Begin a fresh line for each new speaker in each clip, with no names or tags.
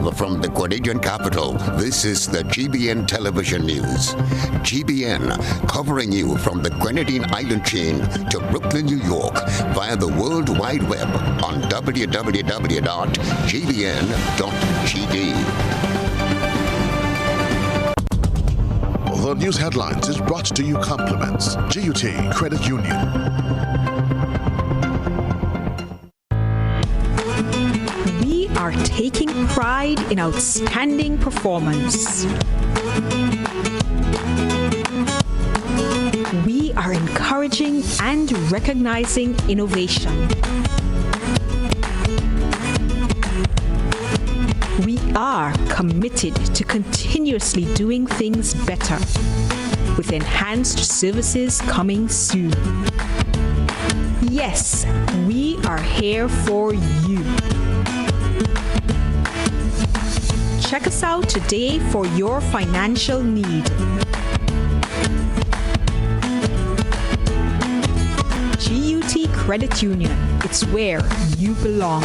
Live from the Grenadian capital, this is the GBN television news. GBN, covering you from the Grenadine Island chain to Brooklyn, New York, via the World Wide Web on www.gbn.gd.
The news headlines is brought to you compliments GUT Credit Union.
We are taking pride in outstanding performance. We are encouraging and recognizing innovation. We are committed to continuously doing things better, with enhanced services coming soon. Yes, we are here for you. Check us out today for your financial need. GUT Credit Union, it's where you belong.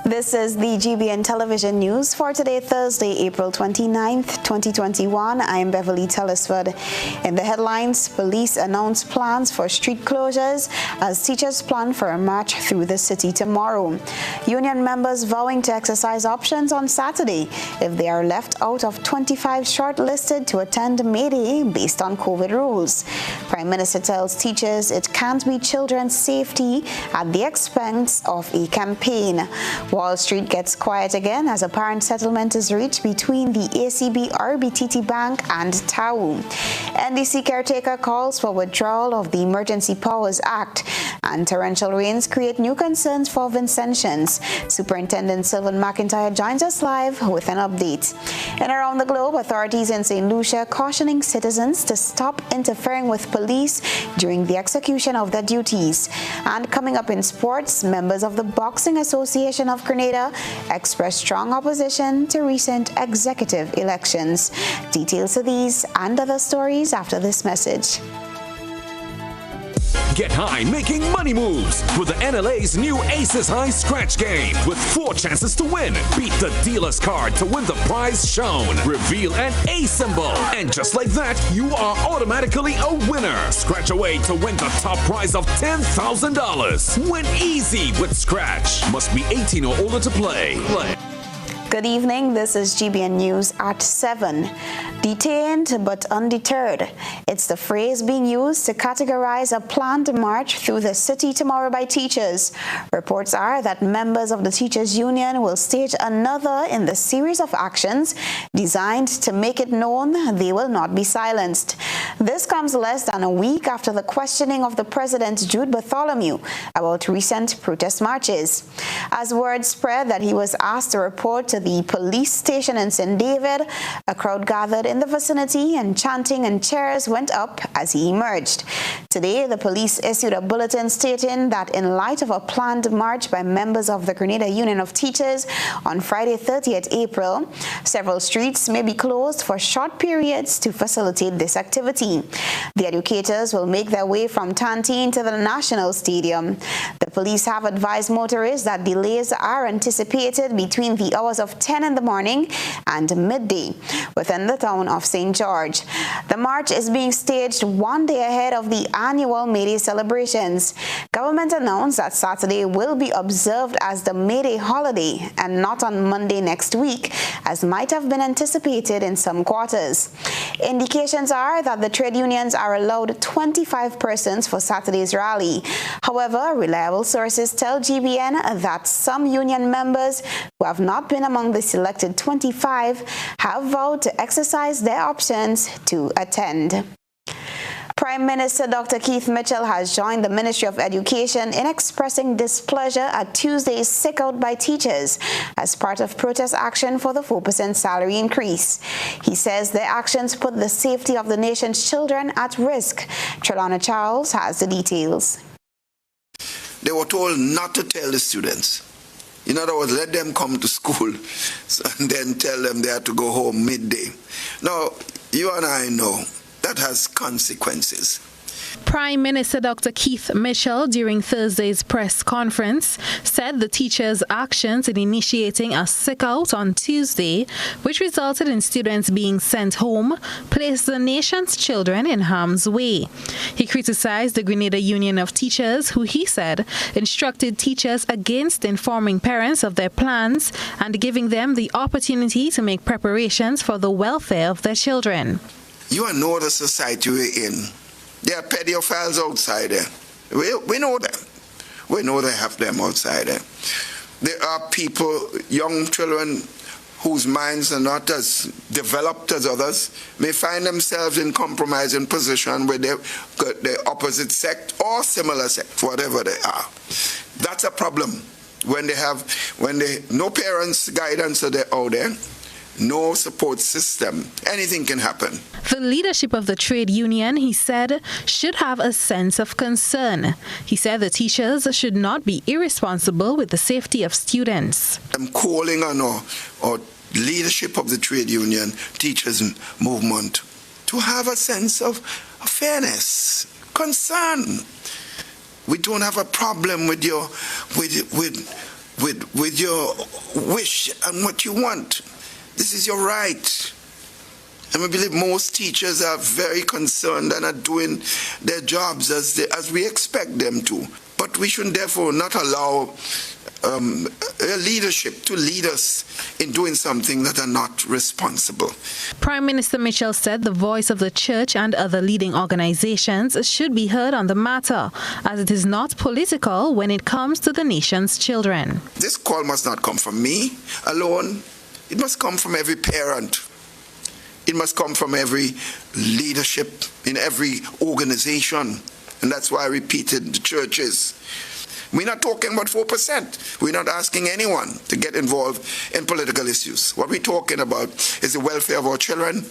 This is the GBN television news for today, Thursday, April 29th, 2021. I am Beverly Telesford. In the headlines, police announced plans for street closures as teachers plan for a march through the city tomorrow. Union members vowing to exercise options on Saturday if they are left out of 25 shortlisted to attend May Day based on COVID rules. Prime Minister tells teachers it can't be children's safety at the expense of a campaign. Wall Street gets quiet again as apparent settlement is reached between the ACB RBTT Bank and TAU. NDC caretaker calls for withdrawal of the Emergency Powers Act, and torrential rains create new concerns for Vincentians. Superintendent Sylvan McIntyre joins us live with an update. And around the globe, authorities in St. Lucia cautioning citizens to stop interfering with police during the execution of their duties. And coming up in sports, members of the Boxing Association of Grenada expressed strong opposition to recent executive elections. Details of these and other stories after this message.
Get high making money moves with the NLA's new Aces High Scratch game with 4 chances to win. Beat the dealer's card to win the prize shown. Reveal an A symbol. And just like that, you are automatically a winner. Scratch away to win the top prize of $10,000. Win easy with Scratch. Must be 18 or older to play.
Good evening, this is GBN News at 7. Detained but undeterred. It's the phrase being used to categorize a planned march through the city tomorrow by teachers. Reports are that members of the Teachers Union will stage another in the series of actions designed to make it known they will not be silenced. This comes less than a week after the questioning of the President Jude Bartholomew about recent protest marches. As word spread that he was asked to report to the police station in St. David, a crowd gathered in the vicinity and chanting and cheers went up as he emerged. Today, the police issued a bulletin stating that in light of a planned march by members of the Grenada Union of Teachers on Friday 30th April, several streets may be closed for short periods to facilitate this activity. The educators will make their way from Tantine to the National Stadium. The police have advised motorists that delays are anticipated between the hours of 10 in the morning and midday within the town of St. George. The march is being staged one day ahead of the annual May Day celebrations. Government announced that Saturday will be observed as the May Day holiday and not on Monday next week, as might have been anticipated in some quarters. Indications are that the trade unions are allowed 25 persons for Saturday's rally. However, reliable sources tell GBN that some union members who have not been among the selected 25 have vowed to exercise their options to attend. Prime Minister Dr. Keith Mitchell has joined the Ministry of Education in expressing displeasure at Tuesday's sick-out by teachers as part of protest action for the 4% salary increase. He says their actions put the safety of the nation's children at risk. Trelana Charles has the details.
They were told not to tell the students. In other words, let them come to school and then tell them they have to go home midday. Now, you and I know that has consequences.
Prime Minister Dr. Keith Mitchell, during Thursday's press conference, said the teachers' actions in initiating a sick-out on Tuesday, which resulted in students being sent home, placed the nation's children in harm's way. He criticized the Grenada Union of Teachers, who he said instructed teachers against informing parents of their plans and giving them the opportunity to make preparations for the welfare of their children.
You know the society we're in. There are pedophiles outside there. We know them. We know they have them outside there. There are people, young children, whose minds are not as developed as others, may find themselves in compromising position with the opposite sect or similar sect, whatever they are. That's a problem. When no parents' guidance are out there, no support system, anything can happen.
The leadership of the trade union, he said, should have a sense of concern. He said the teachers should not be irresponsible with the safety of students.
I'm calling on our leadership of the trade union, teachers movement, to have a sense of fairness, concern. We don't have a problem with your wish and what you want. This is your right. And we believe most teachers are very concerned and are doing their jobs as we expect them to. But we should therefore not allow leadership to lead us in doing something that are not responsible.
Prime Minister Mitchell said the voice of the church and other leading organizations should be heard on the matter, as it is not political when it comes to the nation's children.
This call must not come from me alone. It must come from every parent. It must come from every leadership in every organization. And that's why I repeated the churches. We're not talking about 4%. We're not asking anyone to get involved in political issues. What we're talking about is the welfare of our children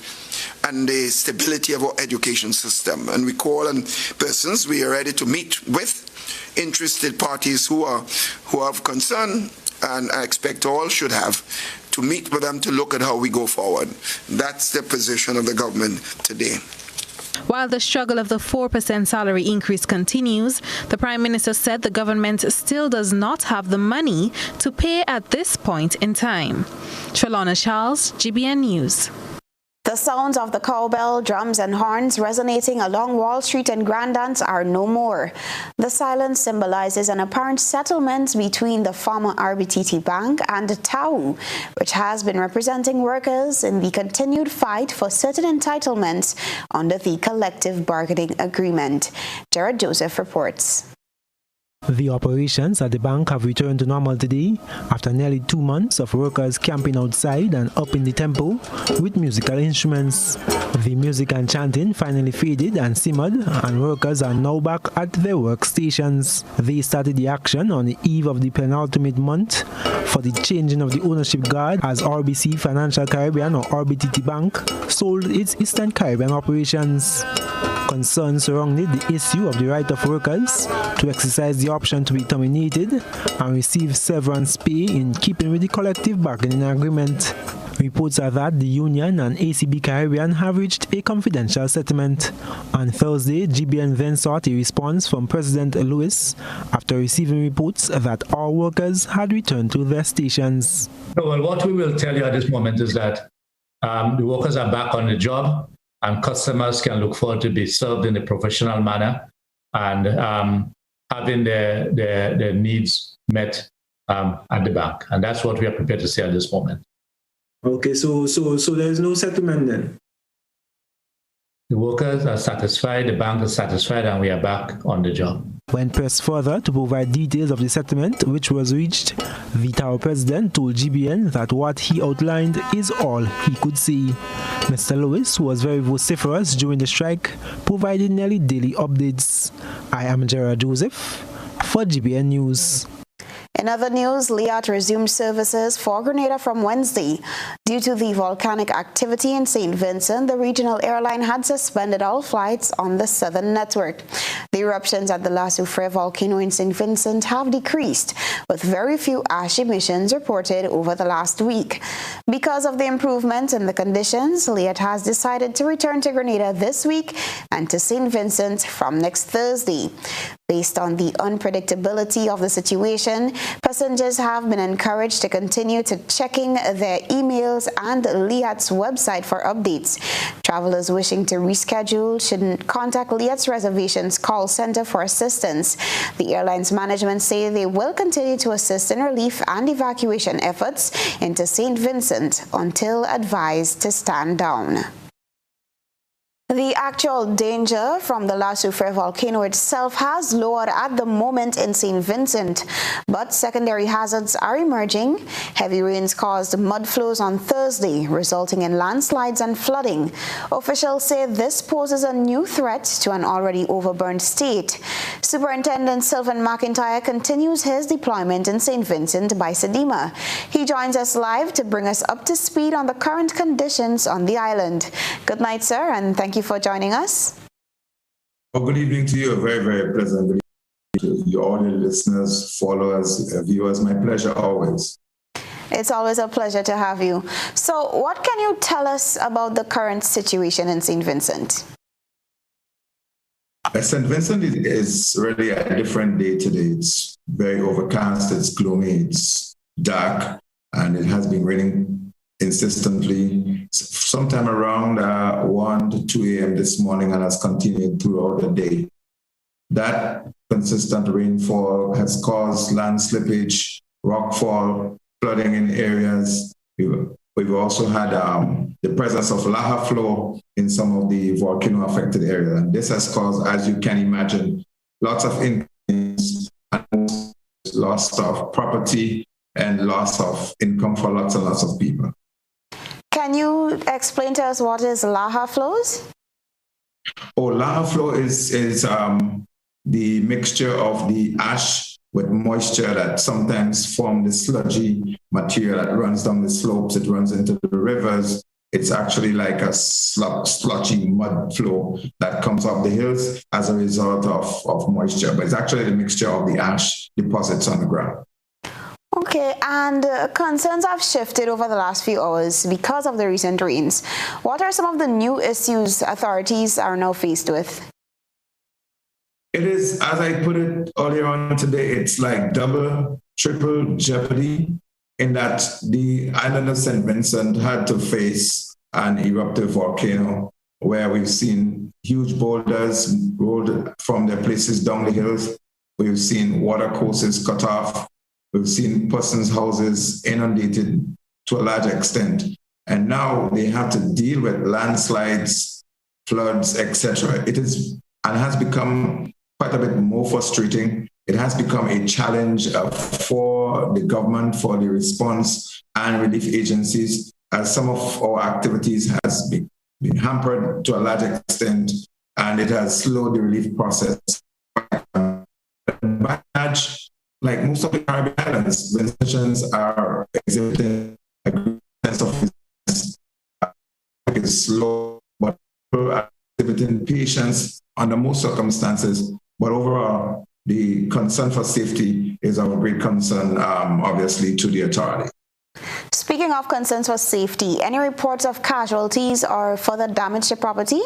and the stability of our education system. And we call on persons we are ready to meet with, interested parties who have concern, and I expect all should have, to meet with them to look at how we go forward. That's the position of the government today.
While the struggle of the 4% salary increase continues, the Prime Minister said the government still does not have the money to pay at this point in time. Trelawna Charles, GBN News.
The sounds of the cowbell, drums and horns resonating along Wall Street and Grandance are no more. The silence symbolizes an apparent settlement between the former RBTT Bank and TAU, which has been representing workers in the continued fight for certain entitlements under the collective bargaining agreement. Jared Joseph reports.
The operations at the bank have returned to normal today after nearly 2 months of workers camping outside and upping the tempo with musical instruments. The music and chanting finally faded and simmered, and workers are now back at their workstations. They started the action on the eve of the penultimate month for the changing of the ownership guard as RBC Financial Caribbean, or RBTT Bank, sold its Eastern Caribbean operations. Concerns surrounded the issue of the right of workers to exercise the option to be terminated and receive severance pay in keeping with the collective bargaining agreement. Reports are that the union and ACB Caribbean have reached a confidential settlement. On Thursday, GBN then sought a response from President Lewis after receiving reports that all workers had returned to their stations.
Well, what we will tell you at this moment is that the workers are back on the job, and customers can look forward to be served in a professional manner and having their needs met at the bank. And that's what we are prepared to say at this moment.
Okay, so there is no settlement then?
The workers are satisfied, the bank is satisfied, and we are back on the job.
When pressed further to provide details of the settlement which was reached, the TAU president told GBN that what he outlined is all he could see. Mr. Lewis, who was very vociferous during the strike, provided nearly daily updates. I am Gerard Joseph for GBN News.
In other news, Liat resumed services for Grenada from Wednesday. Due to the volcanic activity in St. Vincent, the regional airline had suspended all flights on the southern network. The eruptions at the La Soufrière volcano in St. Vincent have decreased, with very few ash emissions reported over the last week. Because of the improvement in the conditions, Liat has decided to return to Grenada this week and to St. Vincent from next Thursday. Based on the unpredictability of the situation, passengers have been encouraged to continue to checking their emails and Liat's website for updates. Travelers wishing to reschedule should contact Liat's reservations call center for assistance. The airline's management say they will continue to assist in relief and evacuation efforts into St. Vincent until advised to stand down. The actual danger from the La Soufrière volcano itself has lowered at the moment in St. Vincent, but secondary hazards are emerging. Heavy rains caused mud flows on Thursday, resulting in landslides and flooding. Officials say this poses a new threat to an already overburned state. Superintendent Sylvan McIntyre continues his deployment in St. Vincent by Sedima. He joins us live to bring us up to speed on the current conditions on the island. Good night, sir, and thank you for joining us.
Well, good evening to you. A very, very pleasant good evening to you, all your listeners, followers, viewers. My pleasure always.
It's always a pleasure to have you. So what can you tell us about the current situation in St. Vincent?
St. Vincent is really a different day today. It's very overcast, it's gloomy, it's dark, and it has been raining insistently sometime around 1 to 2 a.m. this morning and has continued throughout the day. That consistent rainfall has caused land slippage, rockfall, flooding in areas. We've also had the presence of lava flow in some of the volcano-affected areas. And this has caused, as you can imagine, lots of inconvenience, loss of property, and loss of income for lots and lots of people.
Can you explain to us what is lava flows?
Oh, lava flow is the mixture of the ash with moisture that sometimes form the sludgy material that runs down the slopes. It runs into the rivers. It's actually like a sludgy mud flow that comes up the hills as a result of moisture. But it's actually the mixture of the ash deposits on the ground.
Okay, and concerns have shifted over the last few hours because of the recent rains. What are some of the new issues authorities are now faced with?
It is, as I put it earlier on today, it's like double, triple jeopardy in that the island of St. Vincent had to face an eruptive volcano where we've seen huge boulders rolled from their places down the hills. We've seen water courses cut off. We've seen persons' houses inundated to a large extent. And now they have to deal with landslides, floods, etc. It is and has become quite a bit more frustrating. It has become a challenge for the government, for the response and relief agencies, as some of our activities has been hampered to a large extent, and it has slowed the relief process. Like most of the Caribbean islands, Vincentians are exhibiting a sense of business. It's slow, but people are exhibiting patience under most circumstances. But overall, the concern for safety is of great concern, obviously, to the authority.
Speaking of concerns for safety, any reports of casualties or further damage to property?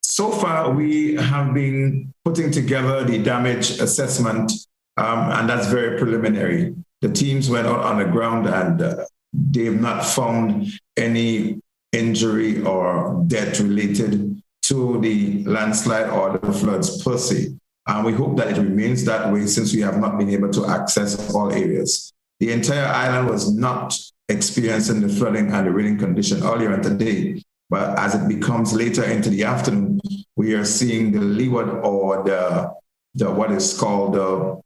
So far, we have been putting together the damage assessment, and that's very preliminary. The teams went out on the ground and they've not found any injury or death related to the landslide or the floods per se. And we hope that it remains that way since we have not been able to access all areas. The entire island was not experiencing the flooding and the raining condition earlier in the day. But as it becomes later into the afternoon, we are seeing the leeward or the what is called the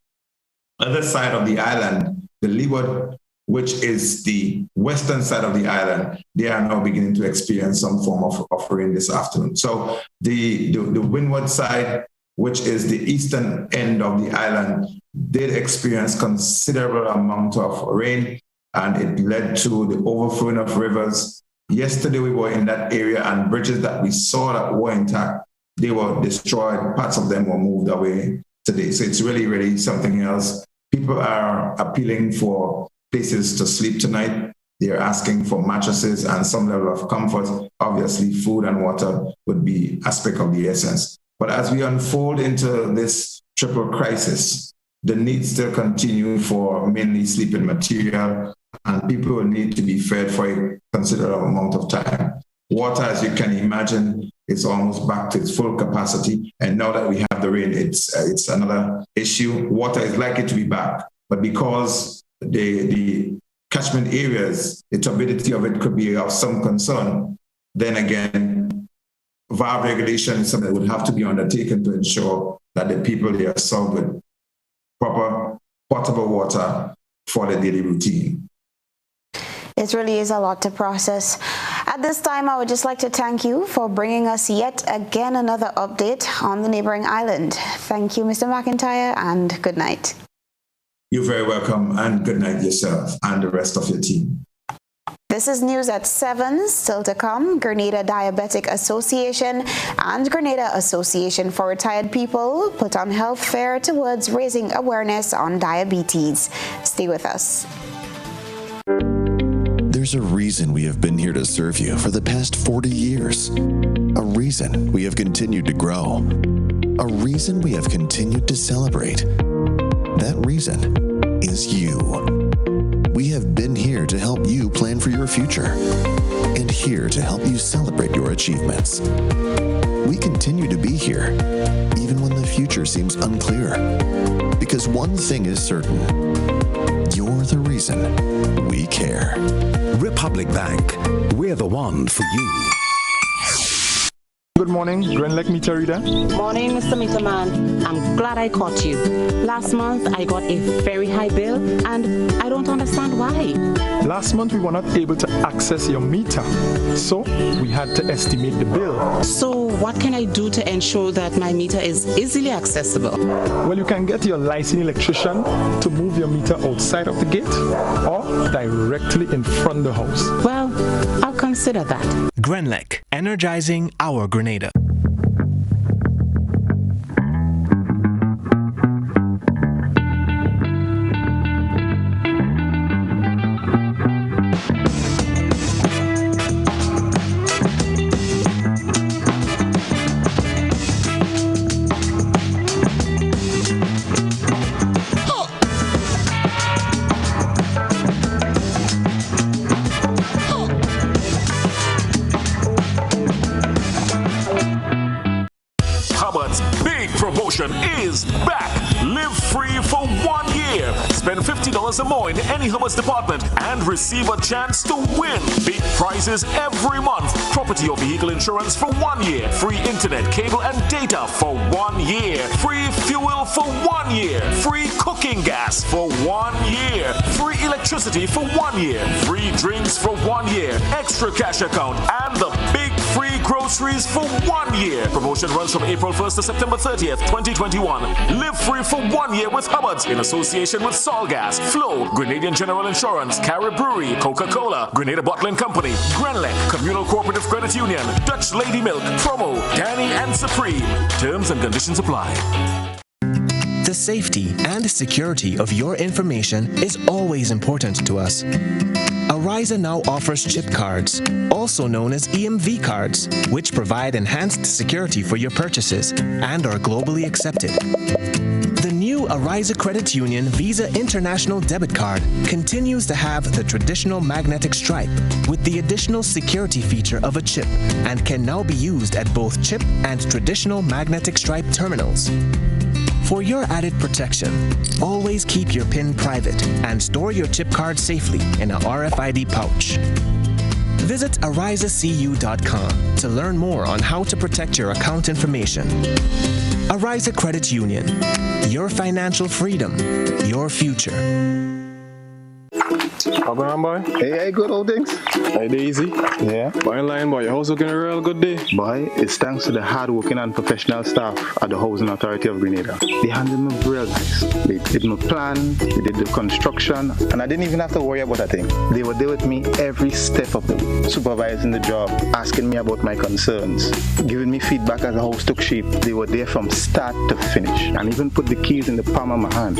other side of the island, the leeward, which is the western side of the island. They are now beginning to experience some form of rain this afternoon. So the windward side, which is the eastern end of the island, did experience considerable amount of rain, and it led to the overflowing of rivers. Yesterday, we were in that area, and bridges that we saw that were intact, they were destroyed. Parts of them were moved away today. So it's really, really something else. People are appealing for places to sleep tonight. They're asking for mattresses and some level of comfort. Obviously, food and water would be aspect of the essence. But as we unfold into this triple crisis, the needs still continue for mainly sleeping material, and people will need to be fed for a considerable amount of time. Water, as you can imagine, is almost back to its full capacity. And now that we have the rain, it's another issue. Water is likely to be back, but because the catchment areas, the turbidity of it could be of some concern, then again, valve regulation is something that would have to be undertaken to ensure that the people there are served with proper potable water for the daily routine.
It really is a lot to process. At this time, I would just like to thank you for bringing us yet again another update on the neighboring island. Thank you, Mr. McIntyre, and good night.
You're very welcome, and good night yourself and the rest of your team.
This is News at 7. Still to come, Grenada Diabetic Association and Grenada Association for Retired People put on health fair towards raising awareness on diabetes. Stay with us.
There's a reason we have been here to serve you for the past 40 years. A reason we have continued to grow. A reason we have continued to celebrate. That reason is you. We have been here to help you plan for your future and here to help you celebrate your achievements. We continue to be here, even when the future seems unclear. Because one thing is certain, you're the reason we care.
Republic Bank, we're the one for you.
Good morning, Grenlec meter reader.
Morning, Mr. Meterman. I'm glad I caught you. Last month, I got a very high bill, and I don't understand why.
Last month, we were not able to access your meter, so we had to estimate the bill.
So what can I do to ensure that my meter is easily accessible?
Well, you can get your licensed electrician to move your meter outside of the gate or directly in front of the house.
Well, I'll consider that.
Grenlec, energizing our Grenada.
Is back. Live free for 1 year. Spend $50 or more in any Hubbard's department and receive a chance to win big prizes every month. Property or vehicle insurance for 1 year. Free internet, cable, and data for 1 year. Free fuel for 1 year. Free cooking gas for 1 year. Free electricity for 1 year. Free drinks for 1 year. Extra cash account and the big free groceries for 1 year. Promotion runs from April 1st to September 30th, 2021. Live free for 1 year with Hubbard's in association with Solgas, Flow, Grenadian General Insurance, Carib Brewery, Coca-Cola, Grenada Bottling Company, Grenlec, Communal Cooperative Credit Union, Dutch Lady Milk, Promo, Danny and Supreme. Terms and conditions apply.
The safety and security of your information is always important to us. Ariza now offers chip cards, also known as EMV cards, which provide enhanced security for your purchases and are globally accepted. The new Ariza Credit Union Visa International Debit Card continues to have the traditional magnetic stripe with the additional security feature of a chip and can now be used at both chip and traditional magnetic stripe terminals. For your added protection, always keep your PIN private and store your chip card safely in a RFID pouch. Visit arizacu.com to learn more on how to protect your account information. Ariza Credit Union, your financial freedom, your future.
How going on, boy?
Hey, good old things.
Hey, Daisy.
Yeah.
Boy, in line, boy. Your house looking a real good day.
Boy, it's thanks to the hard-working and professional staff at the Housing Authority of Grenada. They handled me real nice. They did my plan, they did the construction, and I didn't even have to worry about a thing. They were there with me every step of it, supervising the job, asking me about my concerns, giving me feedback as the house took shape. They were there from start to finish, and even put the keys in the palm of my hand.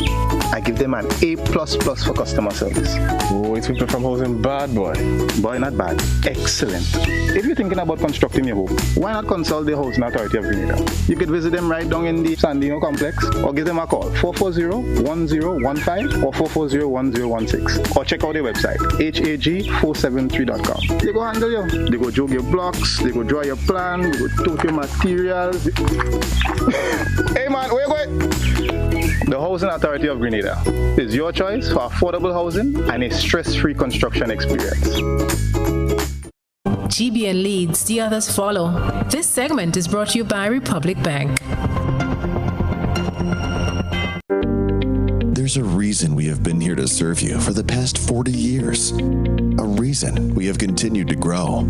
I give them an A++ for customer service.
Oh, it's people from housing bad, boy.
Boy, not bad. Excellent. If you're thinking about constructing your home, why not consult the Housing Authority of Grenada? You could visit them right down in the Sandino complex, or give them a call, 440-1015 or 440-1016. Or check out their website, hag473.com. They go handle you. They go jog your blocks, they go draw your plan, they go tote your materials. Hey man, where you going? The Housing Authority of Grenada is your choice for affordable housing and a stress-free construction experience.
GBN leads, the others follow. This segment is brought to you by Republic Bank.
There's a reason we have been here to serve you for the past 40 years. A reason we have continued to grow.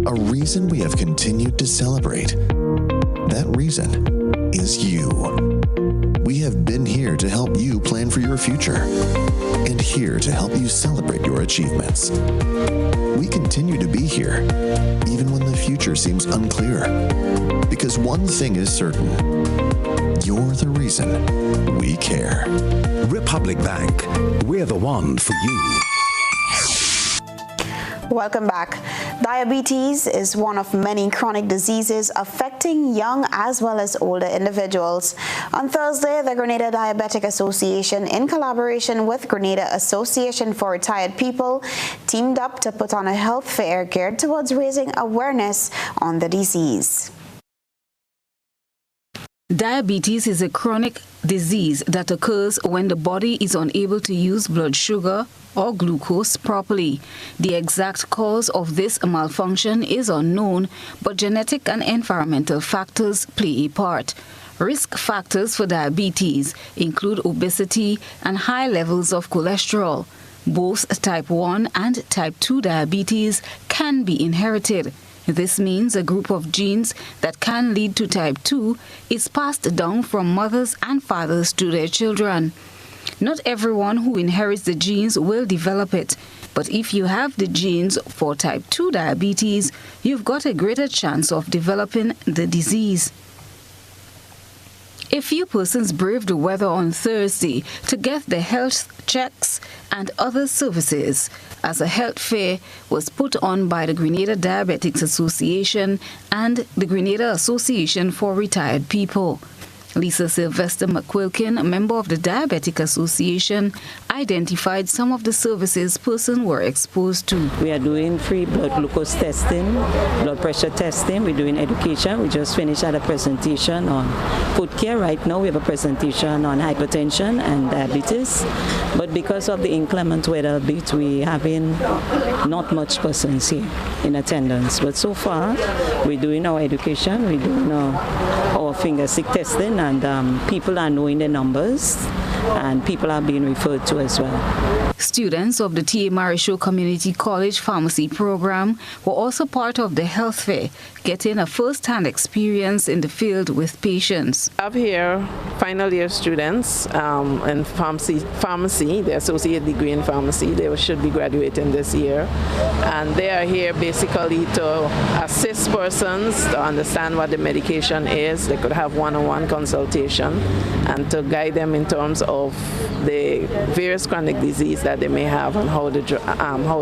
A reason we have continued to celebrate. That reason is you. We have been here to help you plan for your future and here to help you celebrate your achievements. We continue to be here, even when the future seems unclear. Because one thing is certain, you're the reason we care.
Republic Bank, we're the one for you.
Welcome back. Diabetes is one of many chronic diseases affecting young as well as older individuals. On Thursday, the Grenada Diabetic Association, in collaboration with Grenada Association for Retired People, teamed up to put on a health fair geared towards raising awareness on the disease.
Diabetes is a chronic disease that occurs when the body is unable to use blood sugar or glucose properly. The exact cause of this malfunction is unknown, but genetic and environmental factors play a part. Risk factors for diabetes include obesity and high levels of cholesterol. Both type 1 and type 2 diabetes can be inherited. This means a group of genes that can lead to type 2 is passed down from mothers and fathers to their children. Not everyone who inherits the genes will develop it, but if you have the genes for type 2 diabetes, you've got a greater chance of developing the disease. A few persons braved the weather on Thursday to get their health checks and other services as a health fair was put on by the Grenada Diabetics Association and the Grenada Association for Retired People. Lisa Sylvester McQuilkin, a member of the Diabetic Association, identified some of the services persons were exposed to.
We are doing free blood glucose testing, blood pressure testing. We're doing education. We just finished at a presentation on foot care. Right now we have a presentation on hypertension and diabetes. But because of the inclement weather, we having not much persons here in attendance. But so far, we're doing our education. We're doing our finger stick testing. And people are knowing the numbers, and people are being referred to as well.
Students of the T.A. Marisho Community College Pharmacy program were also part of the health fair, getting a first-hand experience in the field with patients.
I have here final year students in pharmacy, the associate degree in pharmacy. They should be graduating this year. And they are here basically to assist persons to understand what the medication is. They could have one-on-one consultation and to guide them in terms of the various chronic disease that they may have and how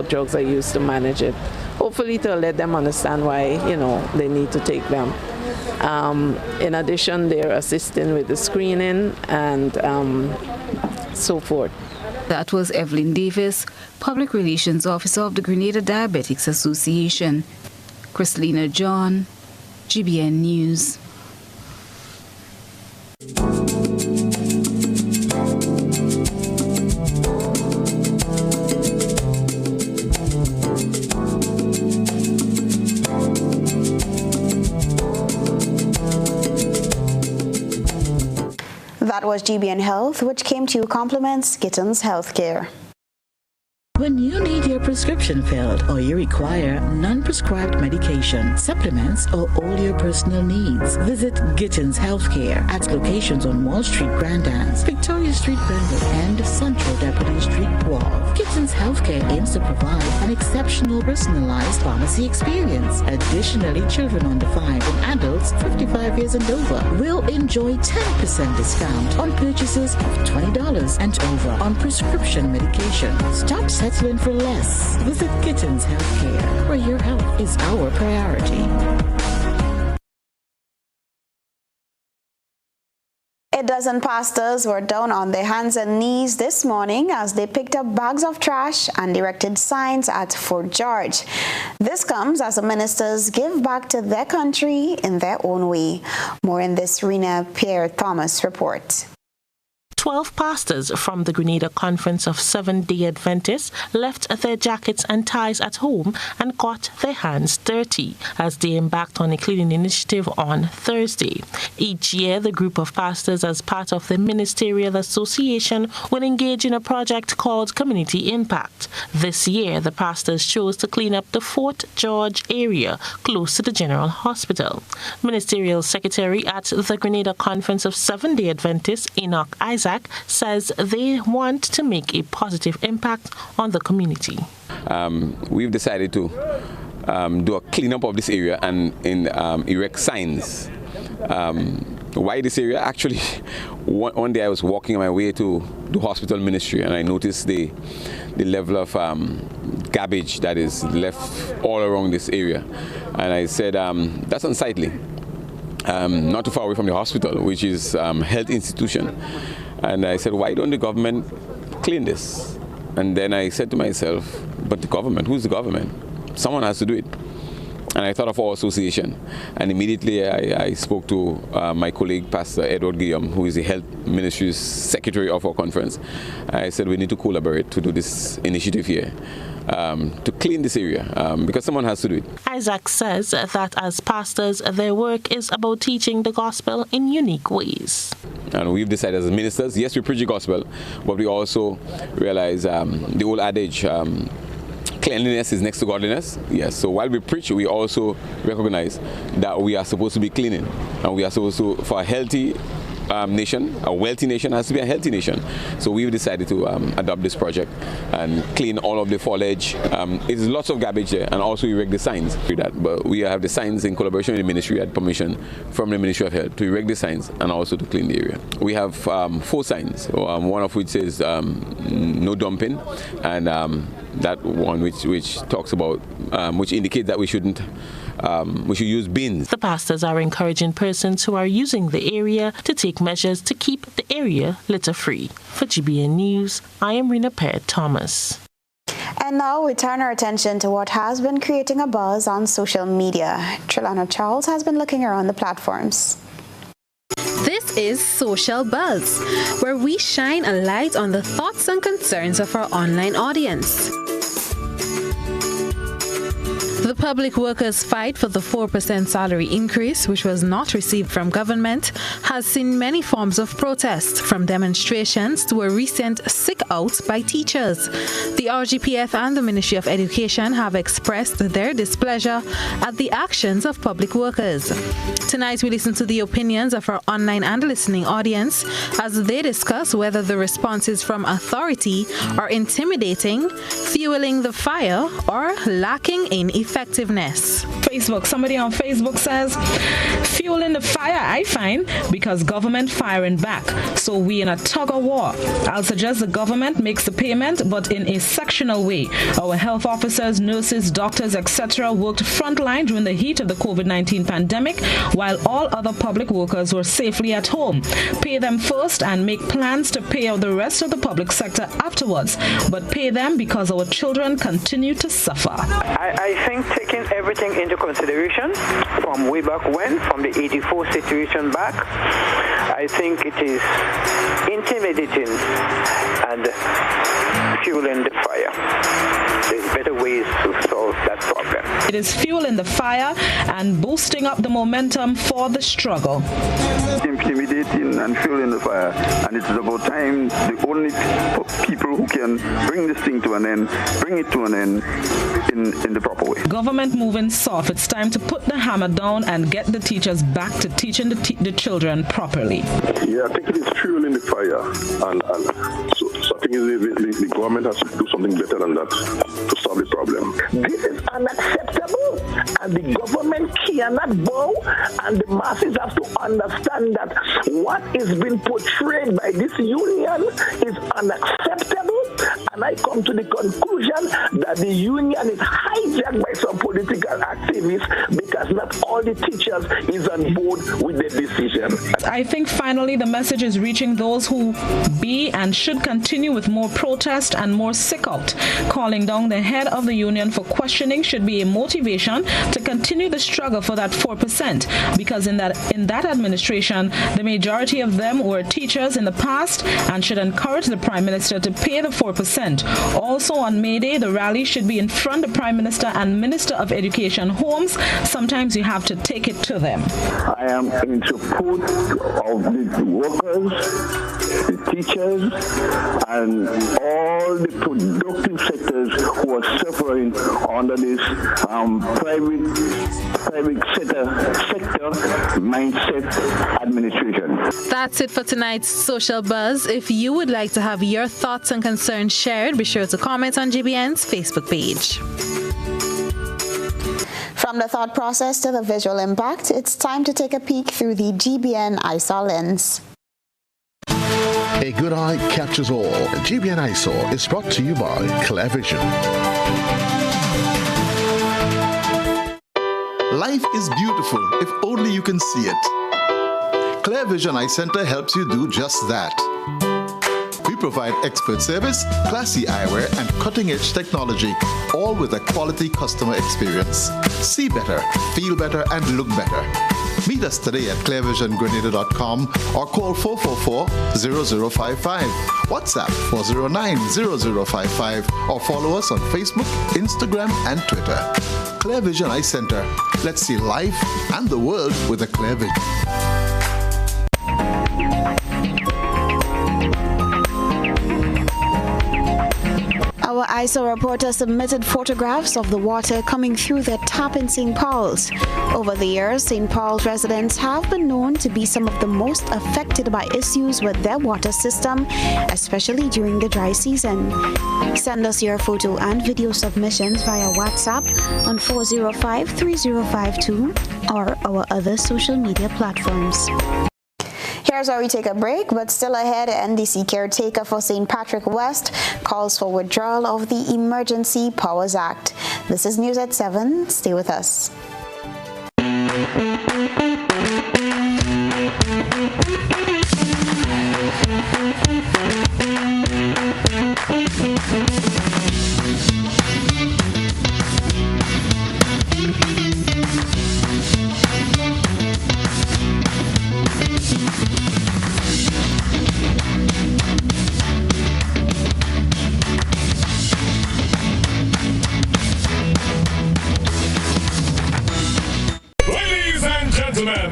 drugs are used to manage it. Hopefully to let them understand why, they need to take them. In addition, they're assisting with the screening and so forth.
That was Evelyn Davis, Public Relations Officer of the Grenada Diabetics Association. Christelina John, GBN News.
That was GBN Health, which came to you compliments Gittins Healthcare.
When you need your prescription filled or you require non-prescribed medication, supplements, or all your personal needs, visit Gittins Healthcare at locations on Wall Street, Grand Anse, Victoria Street, Brentwood, and Central Deputy Street, Wharf. Gittins Healthcare aims to provide an exceptional personalized pharmacy experience. Additionally, children under 5 and adults 55 years and over will enjoy 10% discount on purchases of $20 and over on prescription medication. Stop settling for less. Visit Gittins Healthcare, where your health is our priority.
A dozen pastors were down on their hands and knees this morning as they picked up bags of trash and erected signs at Fort George. This comes as the ministers give back to their country in their own way. More in this Rena Pierre Thomas report.
12 pastors from the Grenada Conference of Seventh-day Adventists left their jackets and ties at home and got their hands dirty as they embarked on a cleaning initiative on Thursday. Each year, the group of pastors, as part of the Ministerial Association, will engage in a project called Community Impact. This year, the pastors chose to clean up the Fort George area close to the General Hospital. Ministerial Secretary at the Grenada Conference of Seventh-day Adventists, Enoch Isaac, says they want to make a positive impact on the community.
We've decided to do a cleanup of this area and erect signs. Why this area? Actually, one day I was walking on my way to the hospital ministry and I noticed the level of garbage that is left all around this area. And I said, that's unsightly. Not too far away from the hospital, which is a health institution. And I said, why don't the government clean this? And then I said to myself, but the government, who's the government? Someone has to do it. And I thought of our association. And immediately I spoke to my colleague, Pastor Edward Guillaume, who is the Health Ministry's Secretary of our conference. I said, we need to collaborate to do this initiative here. To clean this area, because someone has to do it.
Isaac says that as pastors, their work is about teaching the gospel in unique ways.
And we've decided as ministers, yes, we preach the gospel, but we also realize the old adage, cleanliness is next to godliness. Yes, so while we preach, we also recognize that we are supposed to be cleaning, and we are supposed to, for a healthy nation, a wealthy nation has to be a healthy nation. So we've decided to adopt this project and clean all of the foliage. There's lots of garbage there, and also erect the signs. But we have the signs in collaboration with the ministry, had permission from the Ministry of Health to erect the signs and also to clean the area. We have 4 signs, one of which says no dumping, and that one which talks about, which indicates that we should use bins.
The pastors are encouraging persons who are using the area to take measures to keep the area litter-free. For GBN News, I am Rena Pierre Thomas.
And now we turn our attention to what has been creating a buzz on social media. Trelana Charles has been looking around the platforms.
This is Social Buzz, where we shine a light on the thoughts and concerns of our online audience. The public workers' fight for the 4% salary increase, which was not received from government, has seen many forms of protest, from demonstrations to a recent sick-out by teachers. The RGPF and the Ministry of Education have expressed their displeasure at the actions of public workers. Tonight, we listen to the opinions of our online and listening audience as they discuss whether the responses from authority are intimidating, fueling the fire, or lacking in effectiveness.
Facebook. Somebody on Facebook says, fueling the fire, I find, because government firing back. So we in a tug of war. I'll suggest the government makes the payment, but in a sectional way. Our health officers, nurses, doctors, etc. worked frontline during the heat of the COVID-19 pandemic, while all other public workers were safely at home. Pay them first and make plans to pay out the rest of the public sector afterwards, but pay them because our children continue to suffer.
I think taking everything into consideration from way back when, from the 84 situation back, I think it is intimidating and fueling the fire. There's better ways to solve that problem.
It is fueling the fire and boosting up the momentum for the struggle.
Intimidating and fueling the fire, and it is about time the only people who can bring this thing to an end, bring it to an end in the proper way.
Government moving soft. It's time to put the hammer down and get the teachers back to teaching the children properly.
Yeah, I think it is fueling the fire, and so I think the government has to do something better than that to solve the problem.
This is unacceptable, and the government cannot bow, and the masses have to understand that what is being portrayed by this union is unacceptable, and I come to the conclusion that the union is hijacked by some political activists because not all the teachers is on board with the decision.
I think finally the message is reaching those who be and should continue with more protest and more sick out. Calling down the head of the union for questioning should be a motivation to continue the struggle for that 4%, because in that administration, the majority of them were teachers in the past and should encourage the Prime Minister to pay the 4%. Also on May Day, the rally should be in front of Prime Minister and Minister of Education homes. Sometimes you have to take it to them.
I am in support of the workers, the teachers, and all the productive sectors who are suffering under this private sector mindset administration.
That's it for tonight's Social Buzz. If you would like to have your thoughts and concerns shared, be sure to comment on GBN's Facebook page.
From the thought process to the visual impact, it's time to take a peek through the GBN ISOR lens.
A good eye captures all. GBN ISOR is brought to you by ClearVision.
Life is beautiful if only you can see it. ClearVision Eye Center helps you do just that. We provide expert service, classy eyewear, and cutting-edge technology, all with a quality customer experience. See better, feel better, and look better. Meet us today at clearvisiongrenada.com or call 444-0055, WhatsApp 409-0055, or follow us on Facebook, Instagram, and Twitter. ClearVision Eye Center. Let's see life and the world with a clear vision.
Our ISOR reporter submitted photographs of the water coming through their tap in St. Paul's. Over the years, St. Paul's residents have been known to be some of the most affected by issues with their water system, especially during the dry season. Send us your photo and video submissions via WhatsApp on 405-3052 or our other social media platforms. Here's where we take a break, but still ahead, NDC caretaker for St. Patrick West calls for withdrawal of the Emergency Powers Act. This is News at 7. Stay with us.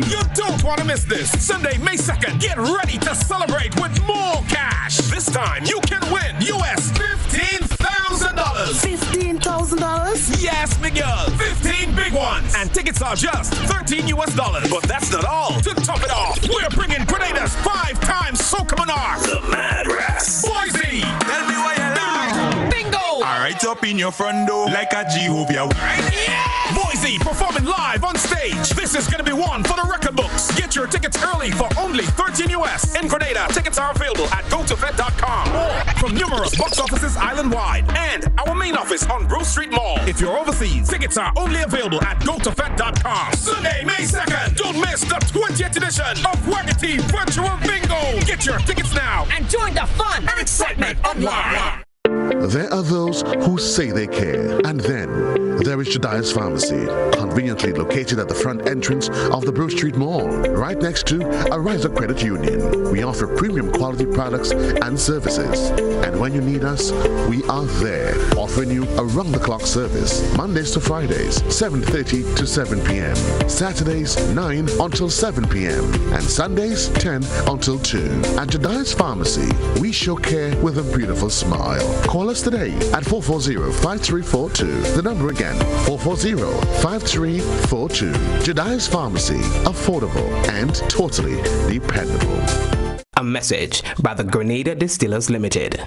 You don't want to miss this. Sunday, May 2nd, get ready to celebrate with more cash. This time, you can win US $15,000. $15,000? Yes, Miguel. 15 big ones. And tickets are just $13 US. But that's not all. To top it off, we're bringing Grenada's 5 times Soca Monarch, the Mad Rats, Boise. Tell me why you like. Bingo. All right, up in your front door like a Jehovah. Yeah. Boise performing live on stage. This is going to be one for the record books. Get your tickets early for only $13 US. In Grenada, tickets are available at gotofet.com or from numerous box offices island-wide and our main office on Bruce Street Mall. If you're overseas, tickets are only available at gotofet.com. Sunday, May 2nd, don't miss the 20th edition of Wagati Virtual Bingo. Get your tickets now and join the fun and excitement online.
There are those who say they care, and then there is Jediah's Pharmacy, conveniently located at the front entrance of the Brew Street Mall, right next to a Riser Credit Union. We offer premium quality products and services. And when you need us, we are there, offering you around-the-clock service, Mondays to Fridays, 7:30 to 7 p.m., Saturdays, 9 until 7 p.m., and Sundays, 10 until 2. At Jediah's Pharmacy, we show care with a beautiful smile. Call us today at 440-5342. The number again, 440-5342. Jediah's Pharmacy, affordable and totally dependable.
A message by the Grenada Distillers Limited.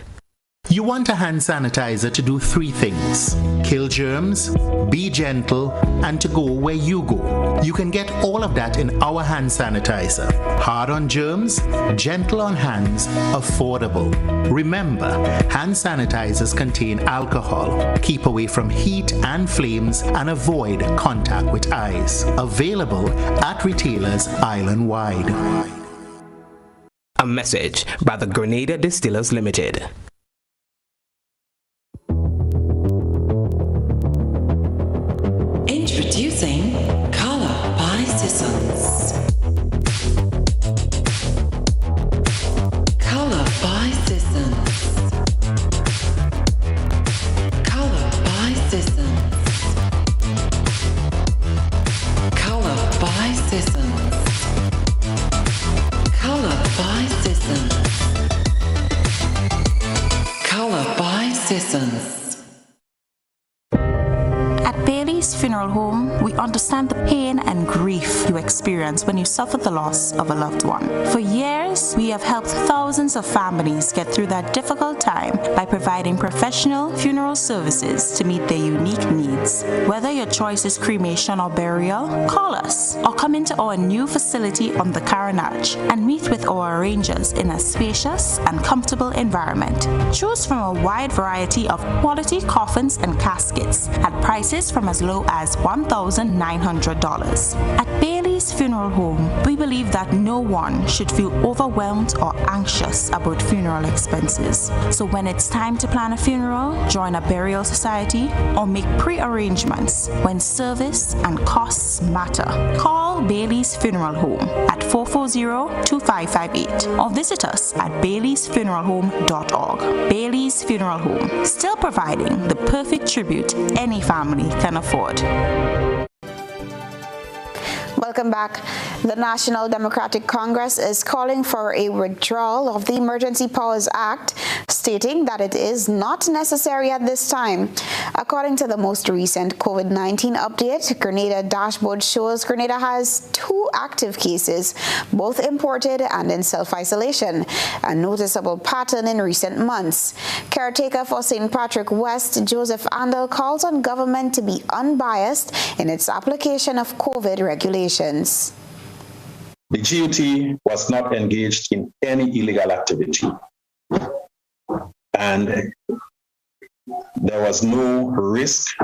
You want a hand sanitizer to do 3 things: kill germs, be gentle, and to go where you go. You can get all of that in our hand sanitizer. Hard on germs, gentle on hands, affordable. Remember, hand sanitizers contain alcohol. Keep away from heat and flames and avoid contact with eyes. Available at retailers island-wide.
A message by the Grenada Distillers Limited.
Introducing Color by Sissons. Color by Sissons. Color by Sissons. Color by Sissons. Color by Sissons. Color by Sissons.
Funeral Home, we understand the pain and grief you experience when you suffer the loss of a loved one. For years, we have helped thousands of families get through that difficult time by providing professional funeral services to meet their unique needs. Whether your choice is cremation or burial, call us or come into our new facility on the Carenage and meet with our arrangers in a spacious and comfortable environment. Choose from a wide variety of quality coffins and caskets at prices from as low as $1,900. At Bailey's Funeral Home, we believe that no one should feel overwhelmed or anxious about funeral expenses. So when it's time to plan a funeral, join a burial society, or make pre-arrangements when service and costs matter, call Bailey's Funeral Home at 440-2558 or visit us at baileysfuneralhome.org. Bailey's Funeral Home, still providing the perfect tribute any family can afford.
Welcome back. The National Democratic Congress is calling for a withdrawal of the Emergency Powers Act, stating that it is not necessary at this time. According to the most recent COVID-19 update, Grenada dashboard shows Grenada has 2 active cases, both imported and in self-isolation, a noticeable pattern in recent months. Caretaker for St. Patrick West, Joseph Andel, calls on government to be unbiased in its application of COVID regulations.
The GOT was not engaged in any illegal activity, and there was no risk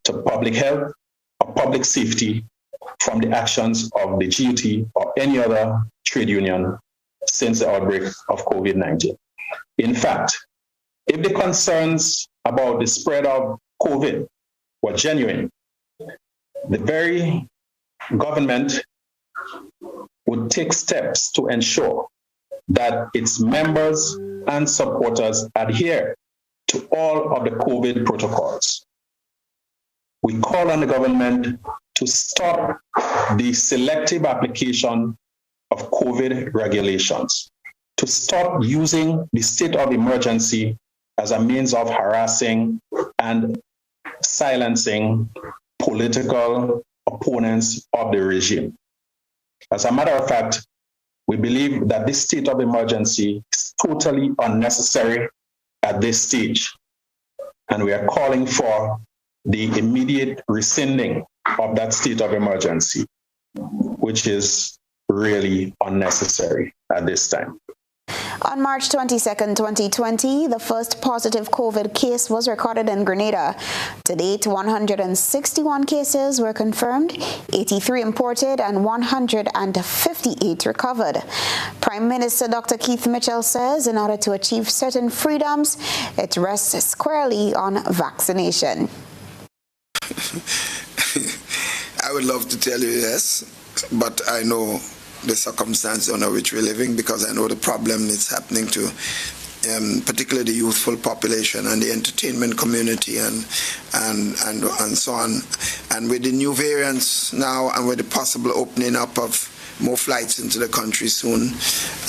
to public health or public safety from the actions of the GOT or any other trade union since the outbreak of COVID-19. In fact, if the concerns about the spread of COVID were genuine, the very government would take steps to ensure that its members and supporters adhere to all of the COVID protocols. We call on the government to stop the selective application of COVID regulations, to stop using the state of emergency as a means of harassing and silencing political opponents of the regime. As a matter of fact, we believe that this state of emergency is totally unnecessary at this stage, and we are calling for the immediate rescinding of that state of emergency, which is really unnecessary at this time.
On March 22, 2020, the first positive COVID case was recorded in Grenada. To date, 161 cases were confirmed, 83 imported, and 158 recovered. Prime Minister Dr. Keith Mitchell says in order to achieve certain freedoms, it rests squarely on vaccination.
would love to tell you yes, but I know the circumstances under which we're living, because I know the problem is happening to particularly the youthful population and the entertainment community and so on. And with the new variants now, and with the possible opening up of more flights into the country soon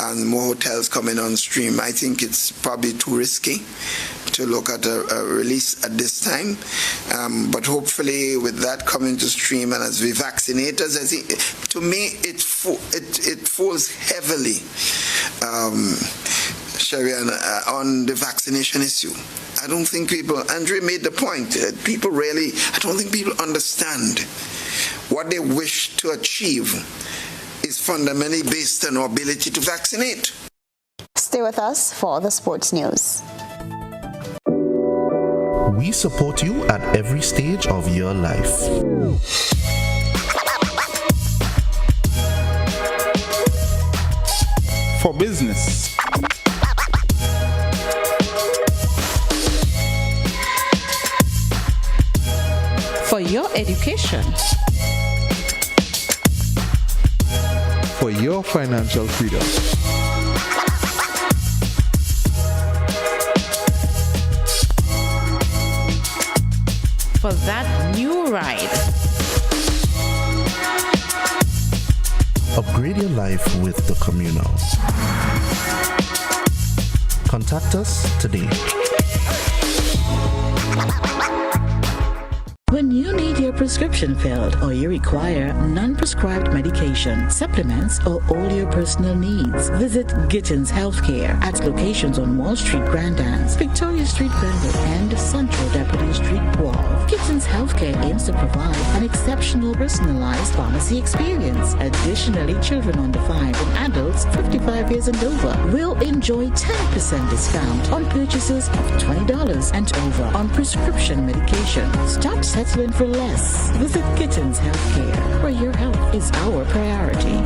and more hotels coming on stream, I think it's probably too risky to look at a release at this time. But hopefully with that coming to stream, and as we vaccinate us, I think, to me, it falls heavily, Sherry, on the vaccination issue. I don't think people, Andre made the point, people really, I don't think people understand what they wish to achieve is fundamentally based on our ability to vaccinate.
Stay with us for the sports news.
We support you at every stage of your life.
For business,
for your education,
for your financial freedom,
for that new ride.
Upgrade your life with the Communal. Contact us today.
When you need your prescription filled or you require non-prescribed medication, supplements, or all your personal needs, visit Gittins Healthcare at locations on Wall Street, Grandans, Victoria Street, Granville, and Central Deputy Street, Wall. Gittins Healthcare aims to provide an exceptional personalized pharmacy experience. Additionally, children under 5 and adults 55 years and over will enjoy 10% discount on purchases of $20 and over on prescription medication. Stop settling for less. Visit Gittins Healthcare, where your health is our priority.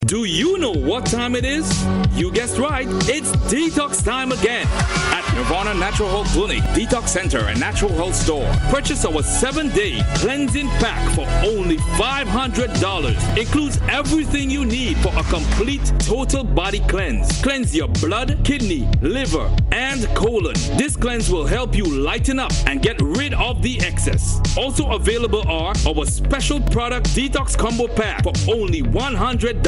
Do you know what time it is? You guessed right, it's detox time again. At Nirvana Natural Health Clinic, Detox Center, and Natural Health Store. Purchase our 7-day cleansing pack for only $500. Includes everything you need for a complete total body cleanse. Cleanse your blood, kidney, liver, and colon. This cleanse will help you lighten up and get rid of the excess. Also available are our special product Detox Combo Pack for only $100.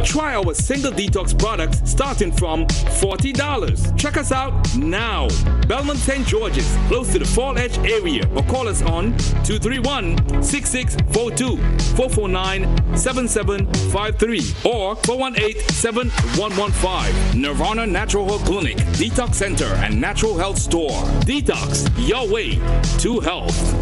Try our single detox products starting from $40. Check us out now. Belmont St. George's, close to the Fall Edge area, or call us on 231-6642, 449-7753, or 418-7115. Nirvana Natural Health Clinic, Detox Center, and Natural Health Store. Detox, your way to health.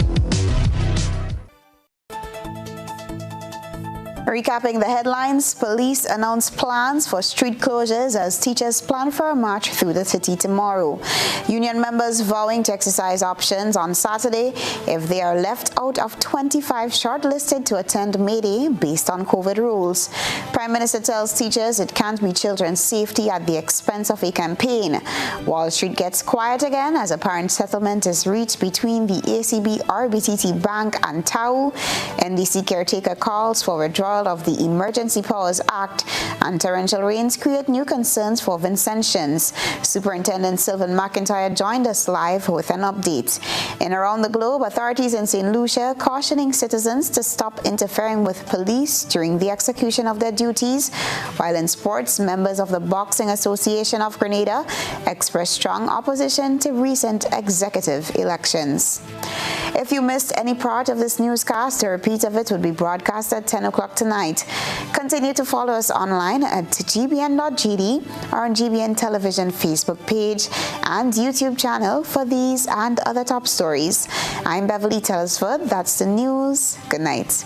Recapping the headlines, police announced plans for street closures as teachers plan for a march through the city tomorrow. Union members vowing to exercise options on Saturday if they are left out of 25 shortlisted to attend May Day based on COVID rules. Prime Minister tells teachers it can't be children's safety at the expense of a campaign. Wall Street gets quiet again as apparent settlement is reached between the ACB, RBTT Bank and TAU. NDC caretaker calls for withdrawal of the Emergency Powers Act, and torrential rains create new concerns for Vincentians. Superintendent Sylvan McIntyre joined us live with an update. In around the globe, authorities in St. Lucia cautioning citizens to stop interfering with police during the execution of their duties, while in sports, members of the Boxing Association of Grenada expressed strong opposition to recent executive elections. If you missed any part of this newscast, a repeat of it would be broadcast at 10 o'clock tonight. Continue to follow us online at gbn.gd or on GBN Television Facebook page and YouTube channel for these and other top stories. I'm Beverly Telesford. That's the news. Good night.